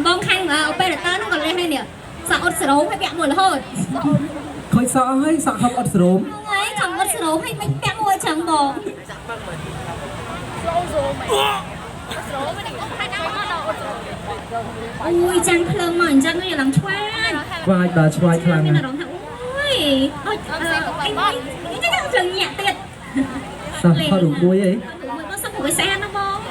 bông khăn ở bên đó nó còn lên đây nè sợ ớt sấu hay bẹo mùi là thôi khơi sợ hay sợ không ớt sớm không ấy chẳng ớt sấu hay bẹo mùi chẳng bông ui chẳng thơm mà chẳng nó làm choai vài bà choai khăn mình là đóng thẳng ui anh chắc là trường nhẹ tiệt sao họ đủ muối ấy nó sắp của cái xe nó bông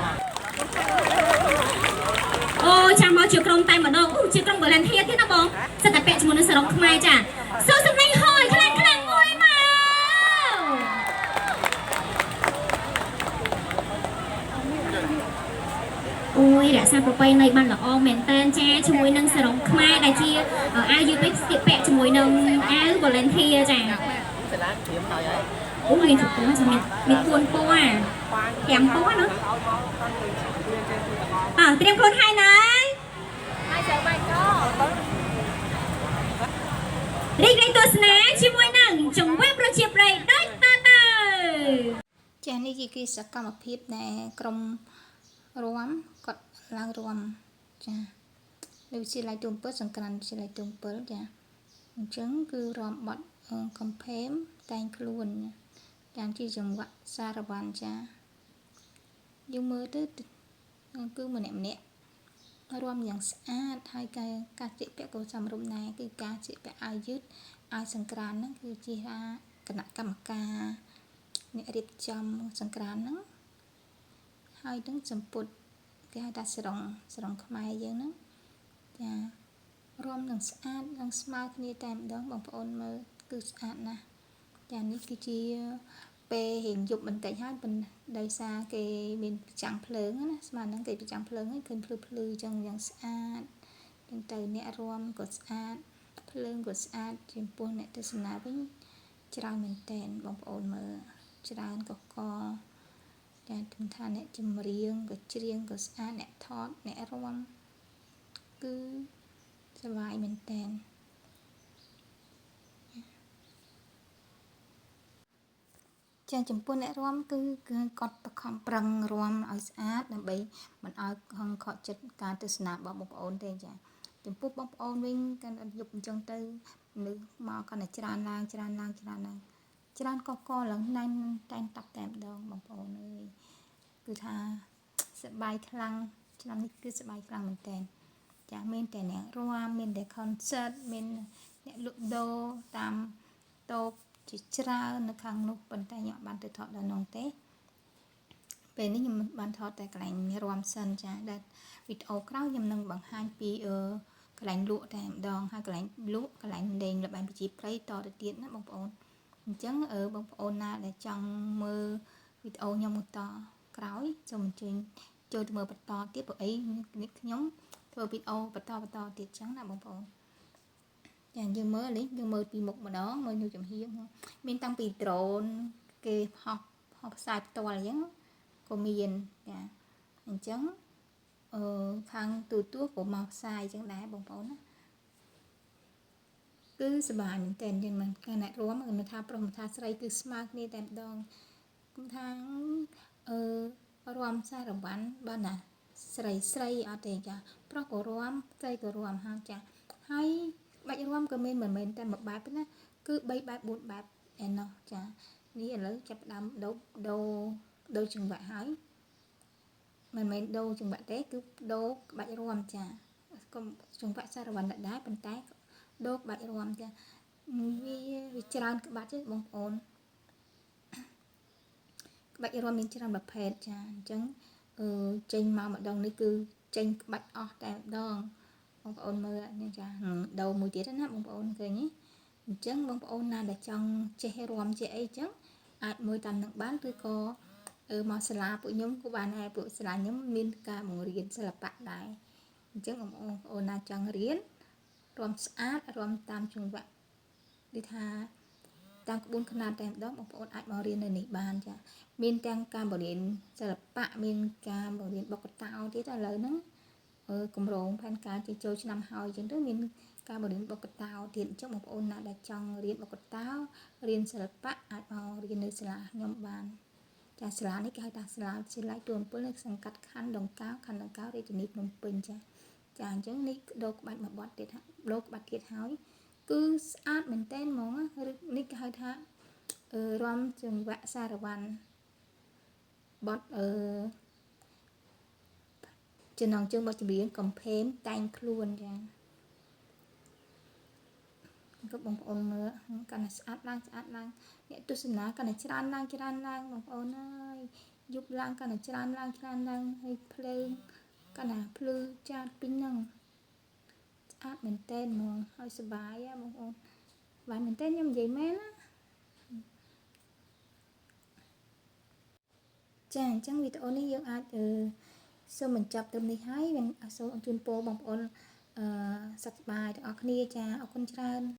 ôi chẳng bao chiều công tay mà đâu chiều công bởi lần thiết thế nó bông sẽ tập bẹ cho một nơi sở động không ai chả sâu sắp này hồi khăn khăn ngồi mà ôi đã sao bay này ban là o mền tên cha cho mùi nâng sở động không ai đại chia ở ai dưới bích tiệp bẹ cho mùi nâng ai bởi lần thiết chả ôi thực tế là mình cuốn po à kèm po nữa tiêm con hai này đi ngay tôi sná chỉ môi nằng chồng web rồi chìa bày đấy taចានេះជាគេសកម្មភាពដែលក្រុមរួមគាត់ឡើងរួមចាដូចជាឡៃទុំ7សង្ក្រាន្តជាឡៃទុំ7ចាអញ្ចឹងគឺរួមបត់កំផេមតែងខ្លួនចាជាចង្វាក់សារវ៉ាន់ចាយើងមើលទៅគឺម្នាក់រួមយ៉ាងស្អាតហើយការស្លៀកពាក់ក៏សមរម្យដែរគឺការស្លៀកពាក់អាវយឺតអាវសង្ក្រាន្តហ្នឹងគឺជាគណៈកម្មការអ្នករៀបចំសង្ក្រាន្តហ្នឹងហើយនឹងសម្ពុតគេហៅថាស្រងខ្មែរយើងហ្នឹងចារួមនឹងស្អាតនឹងស្មើគ្នាតែម្ដងបងប្អូនមើលគឺស្អាតណាស់ចានេះគឺជាពេលរៀងយប់បន្តិចហើយដោយសារគេមានប្រចាំងភ្លើងណាស្មើនឹងគេប្រចាំងភ្លើងហើយឃើញភ្លឺអញ្ចឹងយ៉ាងស្អាតចឹងទៅអ្នករួមក៏ស្អាតភ្លើងក៏ស្អាតចំពោះអ្នកទស្សនាវិញច្រើនមែនតើបងប្អូនមើលច្រើនកកចាถึงថាអ្នកចម្រៀងក៏ច្រៀងក៏ស្អាតអ្នកថតអ្នករួមគឺសប្បាយមែនតើចាចំពោះអ្នករួមគឺគាត់បខំប្រឹងរួមឲ្យស្អាតដើម្បីមិនឲ្យហង្ខកចិត្តការទស្សនារបស់បងប្អូនទេចាចំពោះបងប្អូនវិញកាន់តែយប់អញ្ចឹងទៅមនុស្សមកកាន់តែច្រើនឡើងច្រើនកកឡើងណែនតែងតាប់តែម្ដងបងប្អូនអើយគឺថាសប្បាយខ្លាំងឆ្នាំនេះគឺសប្បាយខ្លាំងមែនតើចាមានតែអ្នករួមមានតែ concert មានអ្នកលក់ដូរតាមតូបជាច្រើននៅខាងនោះប៉ុន្តែខ្ញុំអត់បានទៅថតដល់នោះទេពេលនេះខ្ញុំបានថតតែកន្លែងរួមសិនចាដែលវីដេអូក្រោយខ្ញុំនឹងបង្ហាញពីកន្លែងលក់តែម្ដងហើយកន្លែងលក់កន្លែងលេងល្បែងប្រជាប្រិយតទៅទៀតណាបងប្អូនអញ្ចឹងបងប្អូនណាដែលចង់មើលវីដេអូខ្ញុំបន្តក្រោយសូមអញ្ជើញចូលទៅមើលបន្តទៀតព្រោះអីខ្ញុំធ្វើវីដេអូបន្តទៀតអញ្ចឹងណាបងប្អូនចាយើងមើលពីមុខម្ដងមើលនៅចំហៀងមានតាំងពី drone គេហោះផ្សាយផ្ទាល់អញ្ចឹងក៏មានចាអញ្ចឹងខាងទូរទស្សន៍ក៏មកផ្សាយអញ្ចឹងដែរបងប្អូនណាគឺសប្បាយមែនតើយើងមិនការអ្នករួមមិនថាប្រុសមិនថាស្រីគឺស្មើគ្នាតែម្ដងគឺថារួមសារវ៉ាន់បានណាស្រីអត់ទេចាប្រុសក៏រួមស្រីក៏រួមហើយចាហើយបាច់រួមក៏មានមិនមែនតែមួយបែបទេណាគឺ3បែប4បែបឯណោះចានេះឥឡូវចាប់ផ្ដើមដូរចង្វាក់ហើយមិនមែនដូរចង្វាក់ទេគឺដូរក្បាច់រួមចាកុំចង្វាក់សារវ៉ាន់ដែរប៉ុន្តែដូរក្បាច់រួមចាវាច្រើនក្បាច់ទេបងប្អូនក្បាច់រួមមានច្រើនប្រភេទចាអញ្ចឹងចេញមកម្ដងនេះគឺចេញក្បាច់អស់តែម្ដងបងប្អូនមើលនេះចាដូរមួយទៀតណាបងប្អូនឃើញទេអញ្ចឹងបងប្អូនណាដែលចង់ចេះរួមចេះអីចឹងអាចមើលតាមនឹងបានឬក៏មកសាលាពួកខ្ញុំក៏បានដែរពួកសាលាខ្ញុំមានការបង្រៀនសិល្បៈដែរអញ្ចឹងបងប្អូនណាចង់រៀនរួមស្អាតរួមតាមចង្វាក់ដូចថាតាមក្បួនខ្នាតតែម្ដងបងប្អូនអាចមករៀននៅនេះបានចាមានទាំងការបង្រៀនសិល្បៈមានការបង្រៀនបុក្កតោទៀតឥឡូវហ្នឹងគម្រោងផែនការជាចូលឆ្នាំហើយអញ្ចឹងទៅមានការបង្រៀនបុក្កតោទៀតអញ្ចឹងបងប្អូនណាដែលចង់រៀនបុក្កតោរៀនសិល្បៈអាចមករៀននៅសាលាខ្ញុំបានចាសាលានេះគេហៅថាសាលាវិទ្យាល័យទួលអំពើនៅសង្កាត់ខណ្ឌដង្កោខណ្ឌដង្កោរាជធានីភ្នំពេញចា ចាអញ្ចឹងនេះដូរក្បាច់មួយបត់ទៀតដូរក្បាច់ទៀតហើយគឺស្អាតមែនតើហ្មងឬនេះគេហៅថារាំចង្វាក់សារវ័នបត់ចំណងជើងបត់ចម្រៀងកំផេងតែងខ្លួនចាក៏បងប្អូនមើលកាន់តែស្អាតឡើងអ្នកទស្សនាកាន់តែច្រើនឡើងបងប្អូនអើយយប់ឡើងកាន់តែច្រើនឡើងហើយភ្លើងកាន់តែភ្លឺចាតពេញហ្នឹងស្អាតមែនតើហ្មងហើយសុបាយបងប្អូនបាយមែនតើខ្ញុំនិយាយមែនណាចាអញ្ចឹងវីដេអូនេះយើងអាចសូមបញ្ចប់ត្រឹមនេះហើយសូមជូនពរបងប្អូនសុខសប្បាយទាំងអស់គ្នាចាអរគុណច្រើន